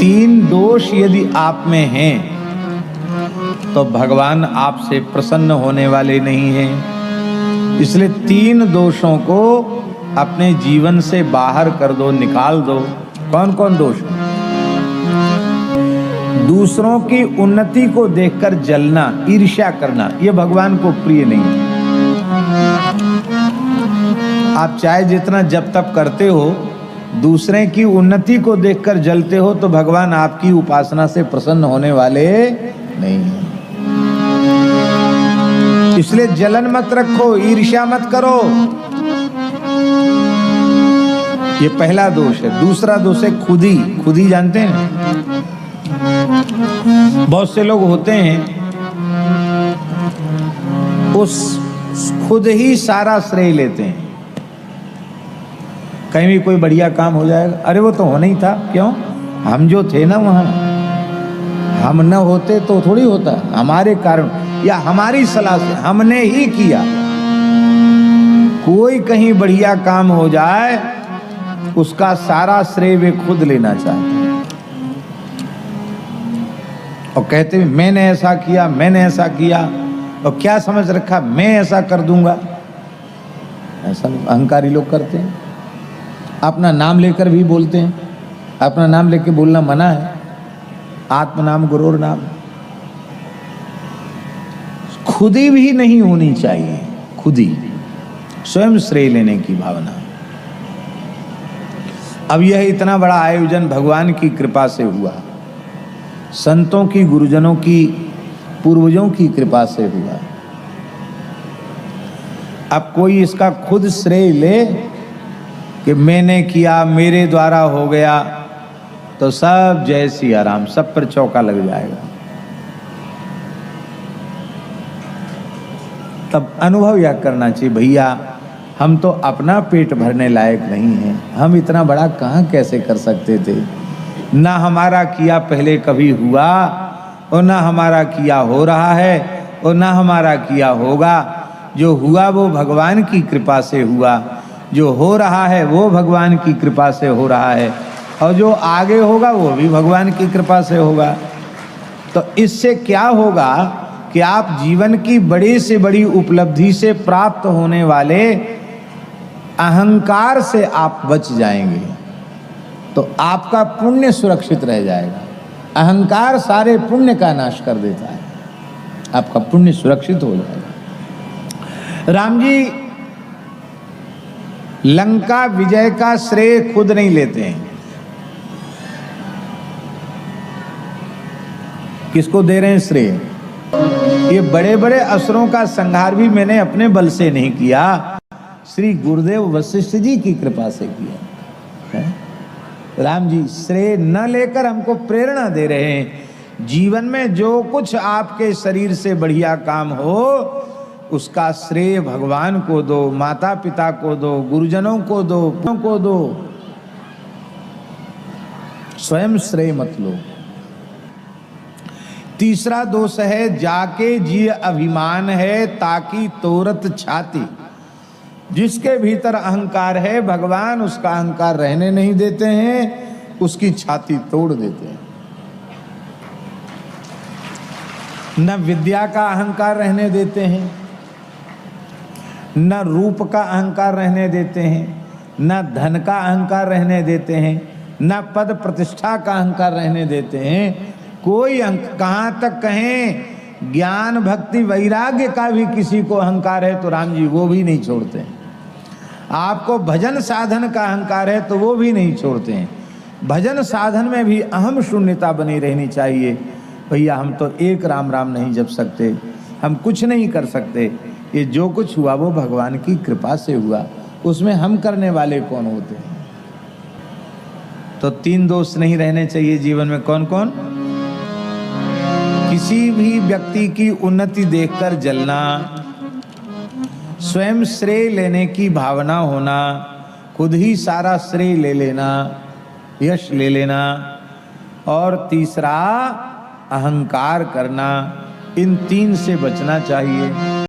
तीन दोष यदि आप में हैं तो भगवान आपसे प्रसन्न होने वाले नहीं हैं। इसलिए तीन दोषों को अपने जीवन से बाहर कर दो, निकाल दो। कौन कौन दोष? दूसरों की उन्नति को देखकर जलना, ईर्ष्या करना, यह भगवान को प्रिय नहीं है। आप चाहे जितना जप तप करते हो, दूसरे की उन्नति को देखकर जलते हो तो भगवान आपकी उपासना से प्रसन्न होने वाले नहीं हैं। इसलिए जलन मत रखो, ईर्ष्या मत करो। ये पहला दोष है। दूसरा दोष है खुदी। खुदी जानते हैं? बहुत से लोग होते हैं उस खुद ही सारा श्रेय लेते हैं। कहीं भी कोई बढ़िया काम हो जाएगा, अरे वो तो होना ही था, क्यों? हम जो थे ना वहां, हम न होते तो थोड़ी होता, हमारे कारण या हमारी सलाह से हमने ही किया। कोई कहीं बढ़िया काम हो जाए उसका सारा श्रेय वे खुद लेना चाहते हैं और कहते हैं मैंने ऐसा किया, मैंने ऐसा किया, और क्या समझ रखा मैं ऐसा कर दूंगा। ऐसा अहंकारी लोग करते हैं। अपना नाम लेकर भी बोलते हैं। अपना नाम लेकर बोलना मना है। आत्म नाम गुरोर नाम। खुदी भी नहीं होनी चाहिए। खुदी स्वयं श्रेय लेने की भावना। अब यह इतना बड़ा आयोजन भगवान की कृपा से हुआ, संतों की, गुरुजनों की, पूर्वजों की कृपा से हुआ। अब कोई इसका खुद श्रेय ले कि मैंने किया, मेरे द्वारा हो गया, तो सब जय सिया राम, सब पर चौका लग जाएगा। तब अनुभव यह करना चाहिए, भैया हम तो अपना पेट भरने लायक नहीं हैं, हम इतना बड़ा कहाँ कैसे कर सकते थे। ना हमारा किया पहले कभी हुआ, और ना हमारा किया हो रहा है, और ना हमारा किया होगा। जो हुआ वो भगवान की कृपा से हुआ, जो हो रहा है वो भगवान की कृपा से हो रहा है, और जो आगे होगा वो भी भगवान की कृपा से होगा। तो इससे क्या होगा कि आप जीवन की बड़ी से बड़ी उपलब्धि से प्राप्त होने वाले अहंकार से आप बच जाएंगे, तो आपका पुण्य सुरक्षित रह जाएगा। अहंकार सारे पुण्य का नाश कर देता है, आपका पुण्य सुरक्षित हो जाएगा। राम जी लंका विजय का श्रेय खुद नहीं लेते हैं। किसको दे रहे हैं श्रेय? ये बड़े बड़े असुरों का संहार भी मैंने अपने बल से नहीं किया, श्री गुरुदेव वशिष्ठ जी की कृपा से किया है। राम जी श्रेय न लेकर हमको प्रेरणा दे रहे हैं। जीवन में जो कुछ आपके शरीर से बढ़िया काम हो उसका श्रेय भगवान को दो, माता पिता को दो, गुरुजनों को दो, स्वयं श्रेय मत लो। तीसरा दोष है जाके जी अभिमान है ताकि तोरत छाती। जिसके भीतर अहंकार है भगवान उसका अहंकार रहने नहीं देते हैं, उसकी छाती तोड़ देते हैं। न विद्या का अहंकार रहने देते हैं, न रूप का अहंकार रहने देते हैं, न धन का अहंकार रहने देते हैं, न पद प्रतिष्ठा का अहंकार रहने देते हैं। कोई कहाँ तक कहें ज्ञान भक्ति वैराग्य का भी किसी को अहंकार है तो राम जी वो भी नहीं छोड़ते हैं। आपको भजन साधन का अहंकार है तो वो भी नहीं छोड़ते हैं। भजन साधन में भी अहम शून्यता बनी रहनी चाहिए। भैया हम तो एक राम राम नहीं जप सकते, हम कुछ नहीं कर सकते, ये जो कुछ हुआ वो भगवान की कृपा से हुआ, उसमें हम करने वाले कौन होते हैं। तो तीन दोष नहीं रहने चाहिए जीवन में। कौन कौन? किसी भी व्यक्ति की उन्नति देखकर जलना, स्वयं श्रेय लेने की भावना होना, खुद ही सारा श्रेय ले लेना, यश ले लेना, और तीसरा अहंकार करना। इन तीन से बचना चाहिए।